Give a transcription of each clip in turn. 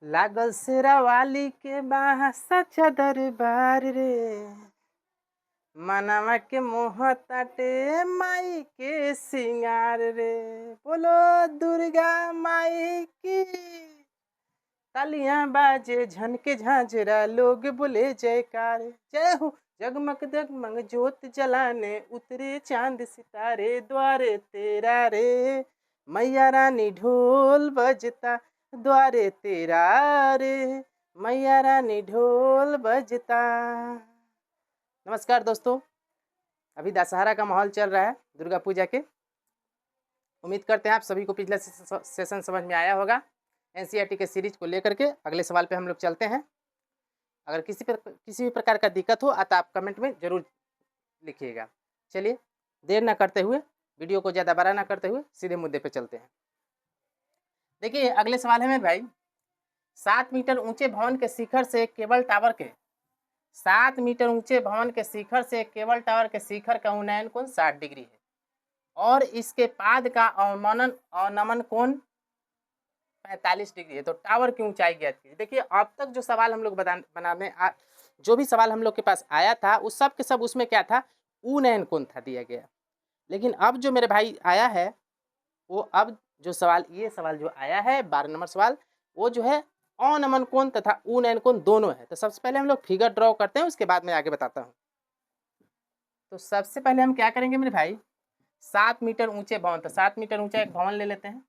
लागल शेरावाली के बाह सच्चा दरबार रे, मनवा के मोह ताटे माई के सिंगार रे। बोलो दुर्गा माई की। तालियां बाजे झनके झांझरा लोग बोले जयकार, जय हो। जगमग जगमग ज्योत जलाने उतरे चांद सितारे द्वारे तेरा रे। मैया रानी ढोल बजता द्वारे तेरा रे, मैया रानी ढोल बजता। नमस्कार दोस्तों, अभी दशहरा का माहौल चल रहा है दुर्गा पूजा के। उम्मीद करते हैं आप सभी को पिछला सेशन समझ में आया होगा। एनसीईआरटी के सीरीज को लेकर के अगले सवाल पे हम लोग चलते हैं। अगर किसी भी प्रकार का दिक्कत हो तो आप कमेंट में ज़रूर लिखिएगा। चलिए देर ना करते हुए, वीडियो को ज़्यादा बड़ा ना करते हुए सीधे मुद्दे पे चलते हैं। देखिए अगले सवाल है मेरे भाई, 7 मीटर ऊंचे भवन के शिखर से केबल टावर के 7 मीटर ऊंचे भवन के शिखर से केबल टावर के शिखर का उन्नयन कोण 60 डिग्री है और इसके पाद का अवनमन कोण 45 डिग्री है। तो टावर की ऊंचाई ज्ञात कीजिए। देखिए अब तक जो सवाल हम लोग बनाने जो भी सवाल हम लोग के पास आया था उस सब के सब उसमें क्या था, उन्नयन कोण था दिया गया। लेकिन अब जो मेरे भाई आया है वो अब जो सवाल ये सवाल जो आया है 12 नंबर सवाल, वो जो है अवनमन कोण तथा उन्नयन कोण दोनों है। तो सबसे पहले हम लोग फिगर ड्रॉ करते हैं, उसके बाद मैं आगे बताता हूँ। तो सबसे पहले हम क्या करेंगे मेरे भाई, 7 मीटर ऊंचे भवन, तो 7 मीटर ऊंचा एक भवन ले लेते हैं।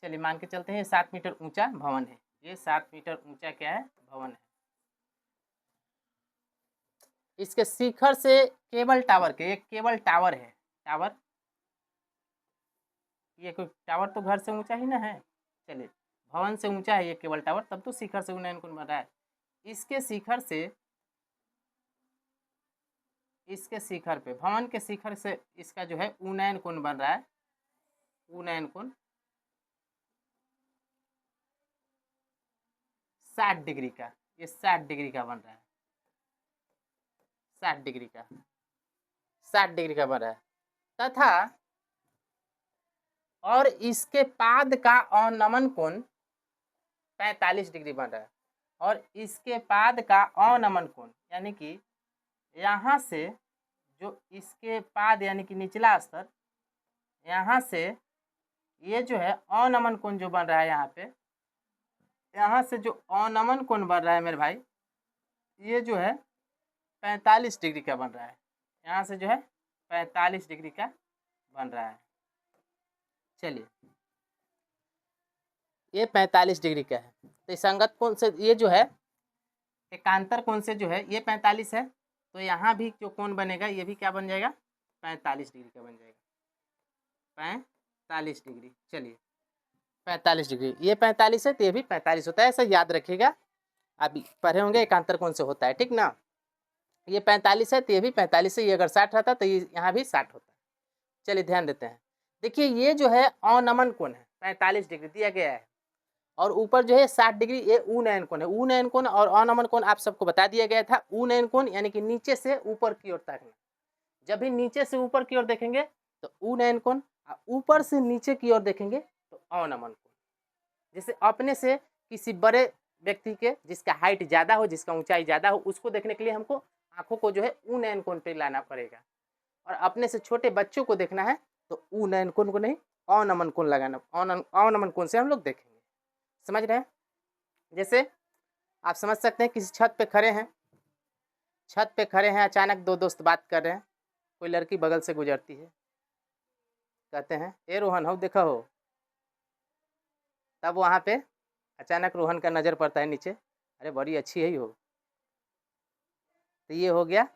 चलिए मान के चलते हैं ये 7 मीटर ऊंचा भवन है। ये 7 मीटर ऊंचा क्या है, भवन है। इसके शिखर से केबल टावर के, एक केबल टावर है, टावर, ये कोई टावर तो घर से ऊंचा ही ना है। चलिए भवन से ऊंचा है ये केबल टावर, तब तो शिखर से उन्नयन कोण बन रहा है। इसके शिखर से, इसके शिखर पे, भवन के शिखर से इसका जो है उन्नयन कोण बन रहा है, उन्नयन कोण 60 डिग्री का, ये 60 डिग्री का बन रहा है, 60 डिग्री का, 60 डिग्री का बन रहा है। तथा और इसके पाद का अवनमन कोण 45 डिग्री बन रहा है। और इसके पाद का अवनमन कोण यानी कि यहाँ से जो इसके पाद यानी कि निचला स्तर, यहाँ से ये जो है अवनमन कोण जो बन रहा है यहाँ पे, यहाँ से जो अवनमन कोण बन रहा है मेरे भाई, ये जो है 45 डिग्री का बन रहा है। यहाँ से जो है 45 डिग्री का बन रहा है। चलिए ये 45 डिग्री का है, तो संगत कोण से ये जो है एकांतर कोण से जो है ये 45 है, तो यहाँ भी जो कोण बनेगा ये भी क्या बन जाएगा, 45 डिग्री का बन जाएगा, 45 डिग्री। चलिए 45 डिग्री, ये 45 है तो ये भी 45 होता है, ऐसा याद रखिएगा। आप पढ़े होंगे एकांतर कोण से होता है, ठीक ना। ये 45 है तो ये भी 45 है, ये अगर 60 रहता तो ये यहाँ भी 60 होता है। चलिए ध्यान देते हैं। देखिए ये जो है अवनमन कोण है 45 डिग्री दिया गया है, और ऊपर जो है 60 डिग्री ये उन्नयन कोण है। उन्नयन कोण और अवनमन कोण आप सबको बता दिया गया था। उन्नयन कोण यानी कि नीचे से ऊपर की ओर ताकना, जब भी नीचे से ऊपर की ओर देखेंगे तो उन्नयन कोण, ऊपर से नीचे की ओर देखेंगे तो अवनमन कोण। जैसे अपने से किसी बड़े व्यक्ति के, जिसका हाइट ज़्यादा हो, जिसका ऊंचाई ज़्यादा हो, उसको देखने के लिए हमको आंखों को जो है उन्नयन कोण पे लाना पड़ेगा, और अपने से छोटे बच्चों को देखना है तो उन्नयन कोण को नहीं, अवनमन कोण लगाना, अवनमन कोण से हम लोग देखेंगे। समझ रहे हैं। जैसे आप समझ सकते हैं किसी छत पे खड़े हैं, छत पे खड़े हैं, अचानक दो दोस्त बात कर रहे हैं, कोई लड़की बगल से गुजरती है, कहते हैं ए रोहन हो देखा हो, तब वहाँ पे अचानक रोहन का नज़र पड़ता है नीचे, अरे बड़ी अच्छी है ही हो, तो ये हो गया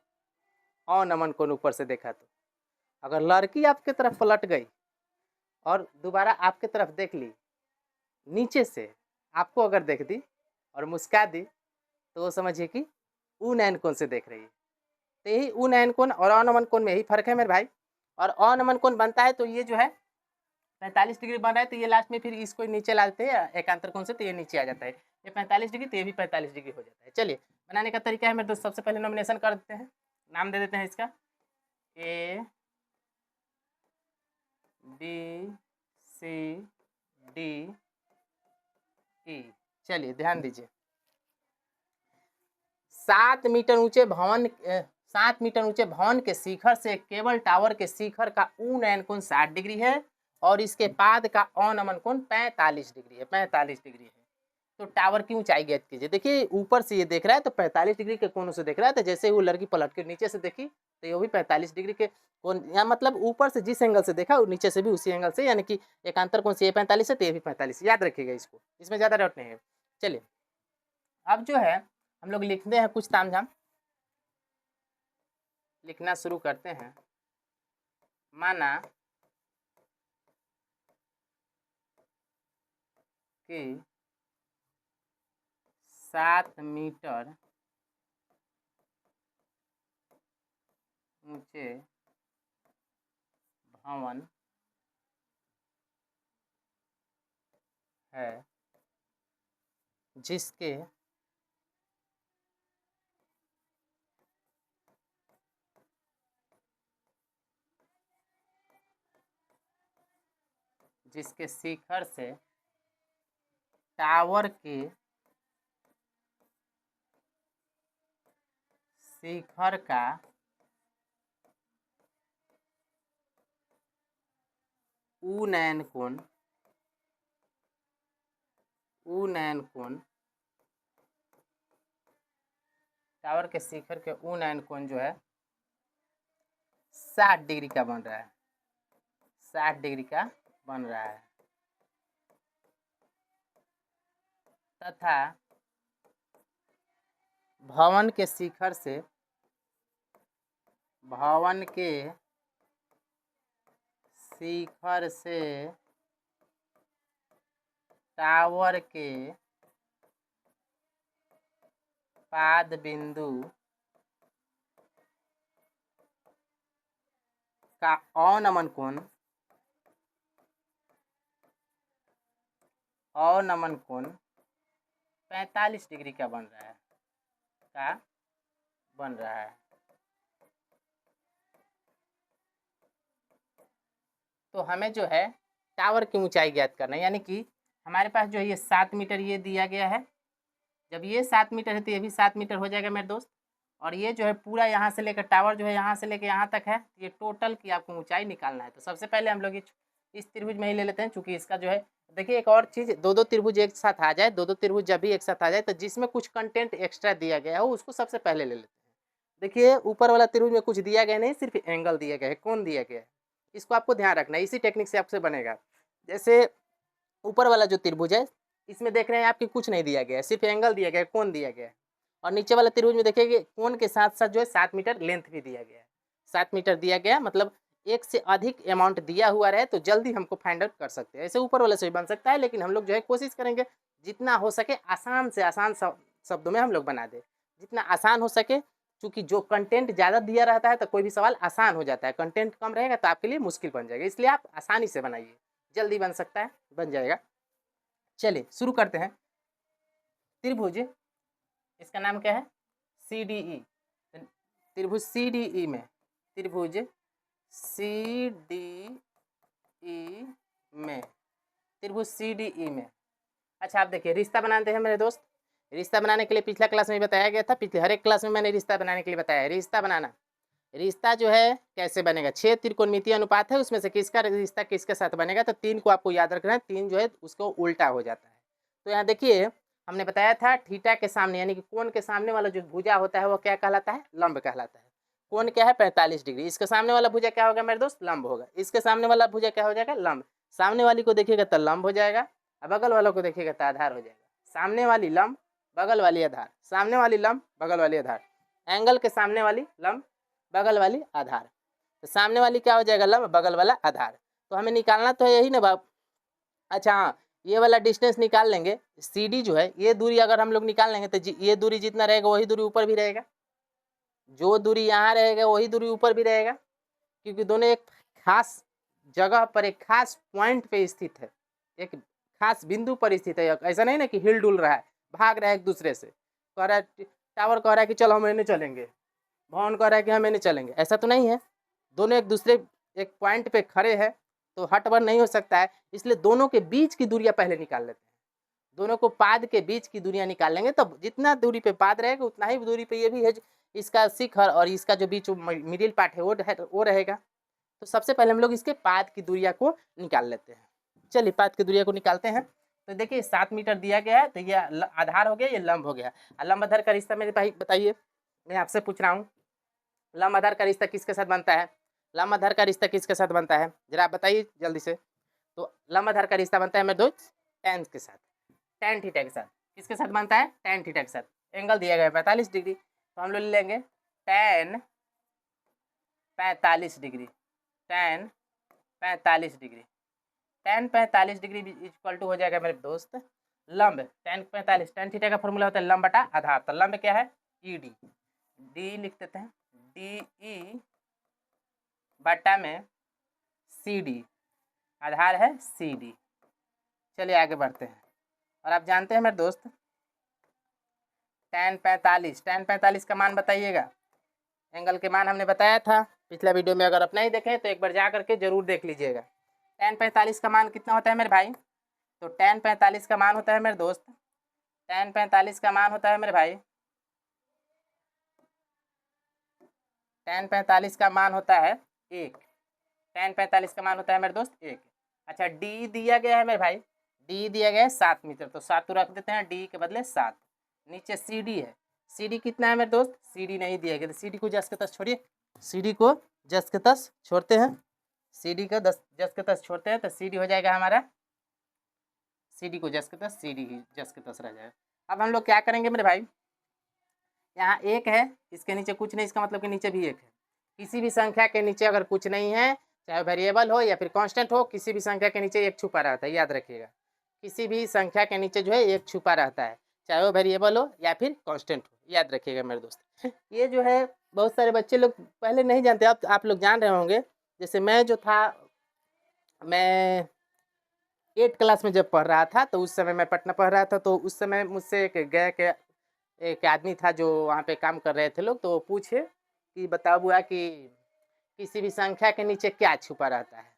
अवनमन कोण, ऊपर से देखा। तो अगर लड़की आपके तरफ पलट गई और दोबारा आपके तरफ देख ली, नीचे से आपको अगर देख दी और मुस्का दी, तो वो समझिए कि उन्नयन कोण से देख रही है। तो यही उन्नयन कोण और अवनमन कोण में यही फर्क है मेरे भाई। और अवनमन कोण बनता है तो ये जो है 45 डिग्री बन रहा है, तो ये लास्ट में फिर इसको नीचे लाते हैं एकांतर कोण से, तो ये नीचे आ जाता है। ये 45 डिग्री तो ये भी 45 डिग्री हो जाता है। चलिए बनाने का तरीका है मेरे दोस्त, सबसे पहले नॉमिनेशन कर देते हैं, नाम दे देते हैं इसका A B C D E. चलिए ध्यान दीजिए, 7 मीटर ऊंचे भवन के शिखर से केबल टावर के शिखर का उन्नयन कोण 60 डिग्री है और इसके पाद का अवनमन कोण 45 डिग्री है। 45 डिग्री है। तो टावर की ऊंचाई ज्ञात कीजिए। देखिए ऊपर से ये देख रहा है तो 45 डिग्री के कोण से देख रहा है, तो जैसे वो लड़की पलट के नीचे से देखी तो ये भी 45 डिग्री के कोण, या मतलब ऊपर से जिस एंगल से देखा नीचे से भी उसी एंगल से, यानी कि एकांतर कोण से ये 45 है तो ये भी 45। याद रखिएगा इसको, इसमें ज़्यादा डाउट नहीं है। चलिए अब जो है हम लोग लिखते हैं कुछ तामझाम, लिखना शुरू करते हैं। माना कि 7 मीटर ऊंचे भवन है जिसके शिखर से टावर के शिखर का उन्नयन कोण टावर के शिखर के उन्नयन कोण जो है 60 डिग्री का बन रहा है। 60 डिग्री का बन रहा है तथा भवन के शिखर से टावर के पाद बिंदु का अवनमन कोण 45 डिग्री का बन रहा है। तो हमें जो है टावर की ऊंचाई ज्ञात करना है, यानी कि हमारे पास जो है ये 7 मीटर ये दिया गया है। जब ये 7 मीटर है तो ये भी 7 मीटर हो जाएगा मेरे दोस्त। और ये जो है पूरा यहाँ से लेकर टावर जो है यहाँ से लेकर यहाँ तक है, ये टोटल की आपको ऊंचाई निकालना है। तो सबसे पहले हम लोग इस त्रिभुज में ही ले लेते हैं, चूंकि इसका जो है देखिए एक और चीज़, दो त्रिभुज एक साथ आ जाए, दो त्रिभुज जब भी एक साथ आ जाए तो जिसमें कुछ कंटेंट एक्स्ट्रा दिया गया हो उसको सबसे पहले ले लेते हैं। देखिए ऊपर वाला त्रिभुज में कुछ दिया गया नहीं, सिर्फ एंगल दिया गया है, कोण दिया गया है। इसको आपको ध्यान रखना है, इसी टेक्निक से आपसे बनेगा। जैसे ऊपर वाला जो त्रिभुज है इसमें देख रहे हैं आपकी कुछ नहीं दिया गया है, सिर्फ एंगल दिया गया है, कोण दिया गया है। और नीचे वाला त्रिभुज में देखिए कोण के साथ साथ जो है 7 मीटर लेंथ भी दिया गया है। 7 मीटर दिया गया मतलब एक से अधिक अमाउंट दिया हुआ रहे तो जल्दी हमको फाइंड आउट कर सकते हैं। ऐसे ऊपर वाले से भी बन सकता है, लेकिन हम लोग जो है कोशिश करेंगे जितना हो सके आसान से आसान शब्दों में हम लोग बना दें, जितना आसान हो सके। क्योंकि जो कंटेंट ज़्यादा दिया रहता है तो कोई भी सवाल आसान हो जाता है, कंटेंट कम रहेगा तो आपके लिए मुश्किल बन जाएगा। इसलिए आप आसानी से बनाइए, जल्दी बन सकता है, बन जाएगा। चलिए शुरू करते हैं। त्रिभुज, इसका नाम क्या है? CDE। त्रिभुज CDE में, त्रिभुज CDE में, त्रिभुज CDE में। अच्छा आप देखिए रिश्ता बनाते हैं मेरे दोस्त। रिश्ता बनाने के लिए पिछला क्लास में बताया गया था, पिछले हर एक क्लास में मैंने रिश्ता बनाने के लिए बताया है। रिश्ता बनाना, रिश्ता जो है कैसे बनेगा? 6 त्रिकोणमितीय अनुपात है, उसमें से किसका रिश्ता किसके साथ बनेगा? तो 3 को आपको याद रखना है, 3 जो है उसको उल्टा हो जाता है। तो यहाँ देखिए हमने बताया था थीटा के सामने यानी कि कोण के सामने वाला जो भुजा होता है वो क्या कहलाता है? लंब कहलाता है। कोण क्या है? 45 डिग्री। इसके सामने वाला भुजा क्या होगा मेरे दोस्त? लंब होगा। इसके सामने वाला भुजा क्या हो जाएगा? लंब। सामने वाली को देखिएगा तो लंब हो जाएगा, बगल वालों को देखिएगा तो आधार हो जाएगा। सामने वाली लंब, बगल वाली आधार, सामने वाली लंब, बगल वाली आधार, एंगल के सामने वाली लंब, बगल वाली आधार। तो सामने वाली क्या हो जाएगा? लंब, बगल वाला आधार। तो हमें निकालना तो है यही ना बाप। अच्छा हाँ, ये वाला डिस्टेंस निकाल लेंगे। CD जो है ये दूरी अगर हम लोग निकाल लेंगे तो ये दूरी जितना रहेगा वही दूरी ऊपर भी रहेगा। जो दूरी यहाँ रहेगा वही दूरी ऊपर भी रहेगा, क्योंकि दोनों एक खास जगह पर एक खास पॉइंट पे स्थित है, एक खास बिंदु पर स्थित है। ऐसा नहीं ना कि हिल डुल रहा है, भाग रहा है एक दूसरे से। कह रहा है टावर कह रहा है कि चलो हम नहीं चलेंगे, भवन कह रहा है कि हम नहीं चलेंगे, ऐसा तो नहीं है। दोनों एक दूसरे एक पॉइंट पे खड़े हैं तो हट बर नहीं हो सकता है, इसलिए दोनों के बीच की दूरियां पहले निकाल लेते हैं। दोनों को पाद के बीच की दूरियां निकाल लेंगे, तो जितना दूरी पे पाद रहेगा उतना ही दूरी पे ये भी है, इसका शिखर और इसका जो बीच मिडिल पार्ट है वो रहेगा। तो सबसे पहले हम लोग इसके पाद की दूरिया को निकाल लेते हैं। चलिए पाद की दूरिया को निकालते हैं। तो देखिए 7 मीटर दिया गया है, तो ये आधार हो गया, ये लंब हो गया। लंब आधार का रिश्ता मेरे भाई बताइए, मैं आपसे पूछ रहा हूँ, लंब आधार का रिश्ता किसके साथ बनता है? लंब आधार का रिश्ता किसके साथ बनता है, जरा आप बताइए जल्दी से। तो लंब आधार का रिश्ता बनता है मेरे दोस्त tan के साथ, tan थीटा के साथ। किसके साथ बनता है? tan थीटा के साथ। एंगल दिया गया है 45 डिग्री, तो हम लोग ले लेंगे tan 45 degree, tan 45 degree. tan 45 degree equal to हो जाएगा मेरे दोस्त लंब tan 45, tan थीटा का फॉर्मूला होता है लंब बटा आधार। तो लंब क्या है? ED, डी लिख देते हैं, DE बटा में CD, आधार है CD। चलिए आगे बढ़ते हैं। और आप जानते हैं मेरे दोस्त tan 45 का मान बताइएगा। एंगल के मान हमने बताया था पिछला वीडियो में, अगर आप नहीं देखें तो एक बार जा करके जरूर देख लीजिएगा। tan 45 का मान कितना होता है मेरे भाई? तो tan 45 का मान होता है मेरे दोस्त, tan 45 का मान होता है मेरे भाई, tan 45 का मान होता है 1। tan 45 का मान होता है मेरे दोस्त 1। अच्छा D दिया गया है मेरे भाई, D दिया गया है 7 मीटर, तो 7 तो रख देते हैं, D के बदले 7। नीचे CD है, CD कितना है मेरे दोस्त? CD नहीं दिया गया, तो CD को जस के तस छोड़िए, CD को जस के तस छोड़ते हैं, CD का जस के तस छोड़ते हैं, तो CD हो जाएगा हमारा, CD को जस के तस, CD ही जस के तस रह जाएगा। अब हम लोग क्या करेंगे मेरे भाई, यहाँ 1 है, इसके नीचे कुछ नहीं, इसका मतलब कि नीचे भी 1 है। किसी भी संख्या के नीचे अगर कुछ नहीं है, चाहे वेरिएबल हो या फिर कांस्टेंट हो, किसी भी संख्या के नीचे 1 छुपा रहता है, याद रखिएगा। किसी भी संख्या के नीचे जो है 1 छुपा रहता है, चाहे वो वेरिएबल हो या फिर कांस्टेंट हो, याद रखिएगा मेरे दोस्त। ये जो है बहुत सारे बच्चे लोग पहले नहीं जानते, अब आप लोग जान रहे होंगे। जैसे मैं जो था, मैं 8 क्लास में जब पढ़ रहा था, तो उस समय मैं पटना पढ़ रहा था, तो उस समय मुझसे एक आदमी था जो वहाँ पे काम कर रहे थे लोग, तो वो पूछे कि बताओ बुआ कि किसी भी संख्या के नीचे क्या छुपा रहता है।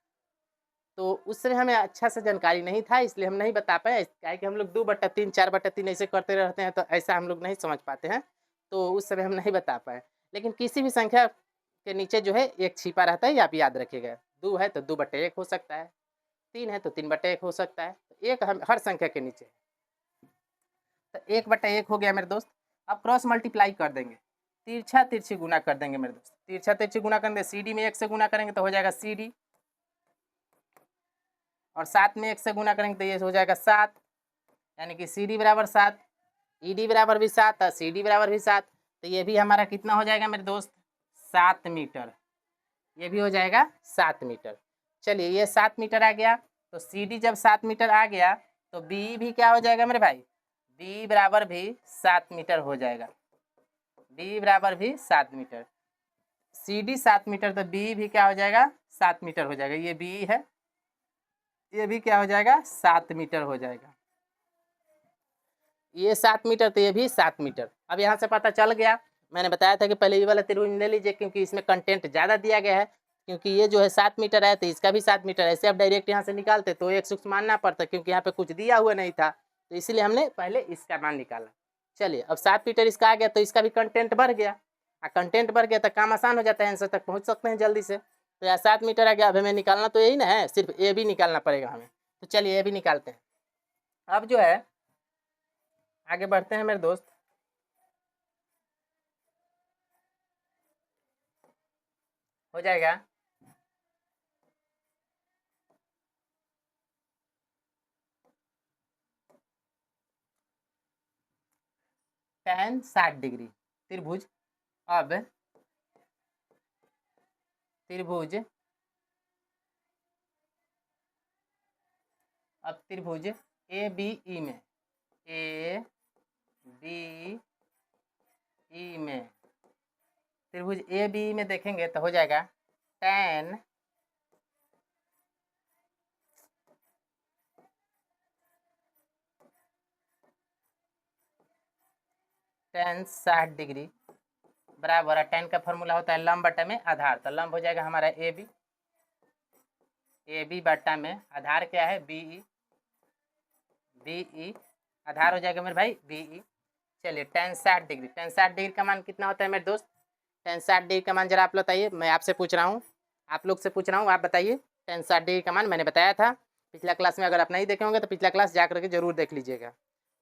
तो उस समय हमें अच्छा से जानकारी नहीं था, इसलिए हम नहीं बता पाए, क्या है कि हम लोग 2/3 4/3 ऐसे करते रहते हैं, तो ऐसा हम लोग नहीं समझ पाते हैं, तो उस समय हम नहीं बता पाए। लेकिन किसी भी संख्या के नीचे जो है 1 छिपा रहता है, ये आप याद रखिएगा। 2 है तो 2/1 हो सकता है, 3 है तो 3/1 हो सकता है, तो 1 हर संख्या के नीचे, तो 1/1 हो गया मेरे दोस्त। अब क्रॉस मल्टीप्लाई कर देंगे, तिरछा तिरछी गुना कर देंगे मेरे दोस्त, तिरछा तिरछी गुना करेंगे, CD में 1 से गुना करेंगे तो हो जाएगा CD, और 7 में 1 से गुना करेंगे तो ये हो जाएगा 7, यानी कि CD बराबर 7, ED बराबर भी 7 और CD बराबर भी 7, तो ये भी हमारा कितना हो जाएगा मेरे दोस्त? 7 मीटर। ये भी हो जाएगा 7 मीटर। चलिए ये 7 मीटर आ गया, तो CD जब 7 मीटर आ गया, तो B भी क्या हो जाएगा मेरे भाई? B बराबर भी 7 मीटर हो जाएगा, B बराबर भी 7 मीटर। CD 7 मीटर, तो B भी क्या हो जाएगा? 7 मीटर हो जाएगा। ये B है, ये भी क्या हो जाएगा? 7 मीटर हो जाएगा। ये 7 मीटर, तो ये भी 7 मीटर। अब यहाँ से पता चल गया, मैंने बताया था कि पहले ये वाला त्रिभुज ले लीजिए, क्योंकि इसमें कंटेंट ज़्यादा दिया गया है, क्योंकि ये जो है 7 मीटर है, तो इसका भी 7 मीटर। ऐसे आप डायरेक्ट यहाँ से निकालते तो 100 मानना पड़ता, क्योंकि यहाँ पे कुछ दिया हुआ नहीं था, तो इसीलिए हमने पहले इसका मान निकाला। चलिए अब 7 मीटर इसका आ गया, तो इसका भी कंटेंट बढ़ गया, और कंटेंट बढ़ गया तो काम आसान हो जाता है, आंसर तक पहुँच सकते हैं जल्दी से। तो यहाँ 7 मीटर आ गया, अब हमें निकालना तो यही ना है, सिर्फ ए भी निकालना पड़ेगा हमें। तो चलिए ए भी निकालते हैं। अब जो है आगे बढ़ते हैं मेरे दोस्त। हो जाएगा tan 60 डिग्री त्रिभुज। अब त्रिभुज ABE में, ABE में त्रिभुज ABE में देखेंगे तो हो जाएगा tan 60 डिग्री बराबर, tan का फॉर्मूला होता है लंब बटा में आधार, तो लंब हो जाएगा हमारा AB बटा में आधार क्या है? BE आधार हो जाएगा मेरे भाई BE। चलिए tan 60 डिग्री, tan 60 डिग्री का मान कितना होता है मेरे दोस्त? tan 60 डिग्री का मान जरा आप बताइए, मैं आपसे पूछ रहा हूँ, आप लोग से पूछ रहा हूँ, आप बताइए। tan 60 डिग्री का मान मैंने बताया था पिछला क्लास में, अगर आप नहीं देखे होंगे तो पिछला क्लास जा करके जरूर देख लीजिएगा।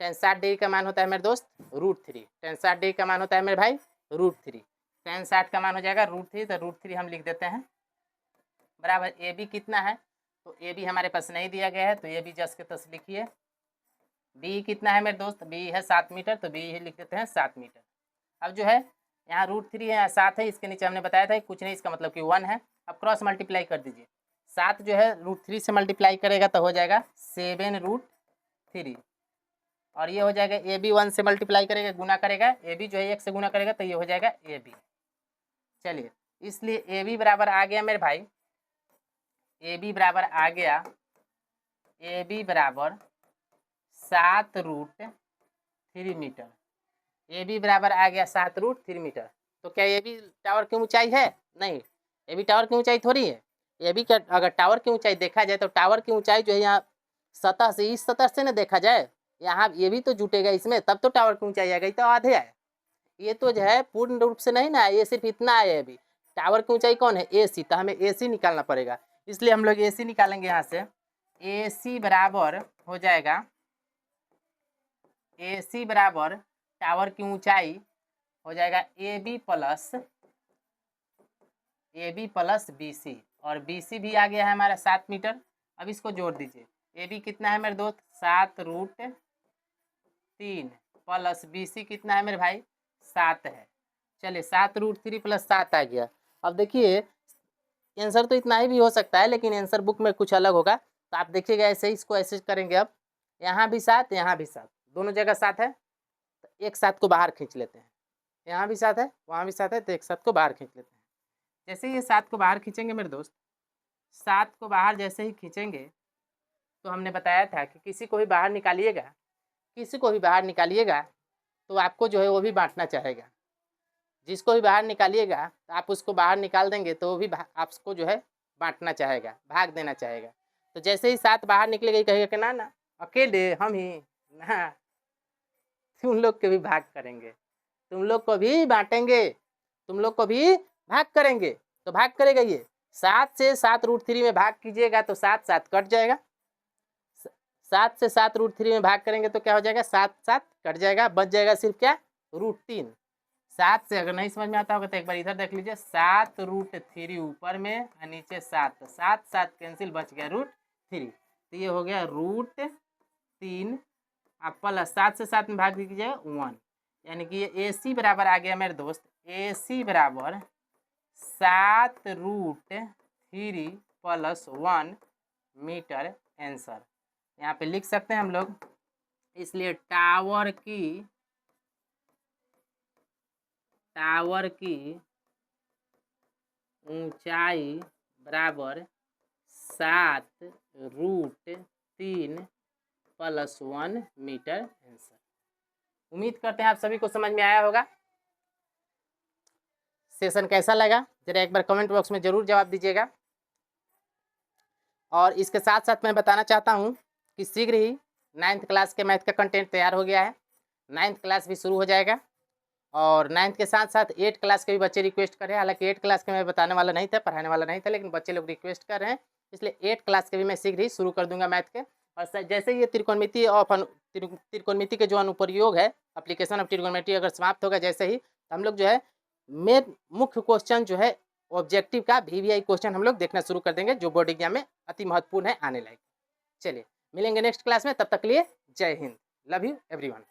tan 60 डिग्री का मान होता है मेरे दोस्त √3। tan 60 डिग्री का मान होता है मेरे भाई √3। tan 60 का मान हो जाएगा √3, तो √3 हम लिख देते हैं बराबर। AB कितना है? तो AB हमारे पास नहीं दिया गया है, तो AB जस्ट के तस लिखिए। B कितना है मेरे दोस्त? B है 7 मीटर, तो B ही लिख देते हैं 7 मीटर। अब जो है यहाँ √3 है, यहाँ 7 है, इसके नीचे हमने बताया था कुछ नहीं, इसका मतलब कि 1 है। अब क्रॉस मल्टीप्लाई कर दीजिए, 7 जो है √3 से मल्टीप्लाई करेगा तो हो जाएगा 7√3, और ये हो जाएगा AB 1 से मल्टीप्लाई करेगा, गुना करेगा, AB जो है 1 से गुना करेगा तो ये हो जाएगा AB। चलिए, इसलिए AB बराबर आ गया मेरे भाई, AB बराबर आ गया, AB बराबर 7√3 मीटर। AB बराबर आ गया 7√3 मीटर। तो क्या AB टावर की ऊंचाई है? नहीं, AB टावर की ऊंचाई थोड़ी है। AB का अगर टावर की ऊंचाई देखा जाए तो टावर की ऊंचाई जो है यहाँ सतह से, इस सतह से ना देखा जाए, यहाँ ये भी तो जुटेगा इसमें, तब तो टावर की ऊंचाई आ गई। तो आधे आए, ये तो जो है पूर्ण रूप से नहीं ना, ये सिर्फ इतना है। अभी टावर की ऊंचाई कौन है? AC, तो हमें AC निकालना पड़ेगा, इसलिए हम लोग AC निकालेंगे यहाँ से। AC बराबर हो जाएगा, AC बराबर टावर की ऊंचाई हो जाएगा AB प्लस BC, और BC भी आ गया है हमारा 7 मीटर। अब इसको जोड़ दीजिए, AB कितना है मेरे दोस्त? 7√3 प्लस BC कितना है मेरे भाई? 7 है। चलिए, 7√3 प्लस 7 आ गया। अब देखिए आंसर तो इतना ही भी हो सकता है, लेकिन आंसर बुक में कुछ अलग होगा, तो आप देखिएगा ऐसे ही, इसको ऐसे करेंगे। अब यहाँ भी 7, यहाँ भी 7, दोनों जगह 7 है, तो एक 7 को बाहर खींच लेते हैं। यहाँ भी 7 है, वहाँ भी 7 है, तो एक 7 को बाहर खींच लेते हैं। जैसे ये 7 को बाहर खींचेंगे मेरे दोस्त, 7 को बाहर जैसे ही खींचेंगे, तो हमने बताया था कि किसी को भी बाहर निकालिएगा, किसी को भी बाहर निकालिएगा तो आपको जो है वो भी बांटना चाहेगा। जिसको भी बाहर निकालिएगा तो आप उसको बाहर निकाल देंगे तो वो भी आपको जो है बांटना चाहेगा, भाग देना चाहेगा। तो जैसे ही 7 बाहर निकलेगा, कहेगा कि ना अकेले हम ही ना, तुम लोग के भी भाग करेंगे, तुम लोग को भी बांटेंगे, तुम लोग को भी भाग करेंगे। तो भाग करेगा ये 7 से 7√3 में भाग कीजिएगा तो 7 7 कट जाएगा। 7 से 7√3 में भाग करेंगे तो क्या हो जाएगा? 7 7 कट जाएगा, बच जाएगा सिर्फ क्या? √3। 7 से अगर नहीं समझ में आता होगा तो एक बार इधर देख लीजिए, 7√3 ऊपर में और नीचे 7, 7 7 कैंसिल, बच गया √3, तो ये हो गया √3। आप प्लस 7 से 7 में भाग दीजिएगा 1, यानी कि ये AC बराबर आ गया मेरे दोस्त, AC बराबर 7√3 प्लस 1 मीटर आंसर यहाँ पे लिख सकते हैं हम लोग। इसलिए टावर की ऊंचाई बराबर 7√3 प्लस 1 मीटर आंसर। उम्मीद करते हैं आप सभी को समझ में आया होगा। सेशन कैसा लगा जरा एक बार कमेंट बॉक्स में जरूर जवाब दीजिएगा। और इसके साथ साथ मैं बताना चाहता हूँ कि शीघ्र ही 9th क्लास के मैथ का कंटेंट तैयार हो गया है, 9th क्लास भी शुरू हो जाएगा, और 9th के साथ साथ 8th क्लास के भी बच्चे रिक्वेस्ट कर रहे हैं। हालांकि 8th क्लास के मैं बताने वाला नहीं था, पढ़ाने वाला नहीं था, लेकिन बच्चे लोग रिक्वेस्ट कर रहे हैं, इसलिए 8th क्लास के भी मैं शीघ्र ही शुरू कर दूंगा मैथ के। और जैसे ये त्रिकोणमिति के जो अनुप्रयोग है, एप्लीकेशन ऑफ त्रिकोणमिति अगर समाप्त होगा जैसे ही, तो हम लोग जो है मेन मुख्य क्वेश्चन जो है ऑब्जेक्टिव का VVI क्वेश्चन हम लोग देखना शुरू कर देंगे, जो बोर्ड एग्जाम में अति महत्वपूर्ण है आने लायक। चलिए मिलेंगे नेक्स्ट क्लास में, तब तक के लिए जय हिंद, लव यू एवरीवन।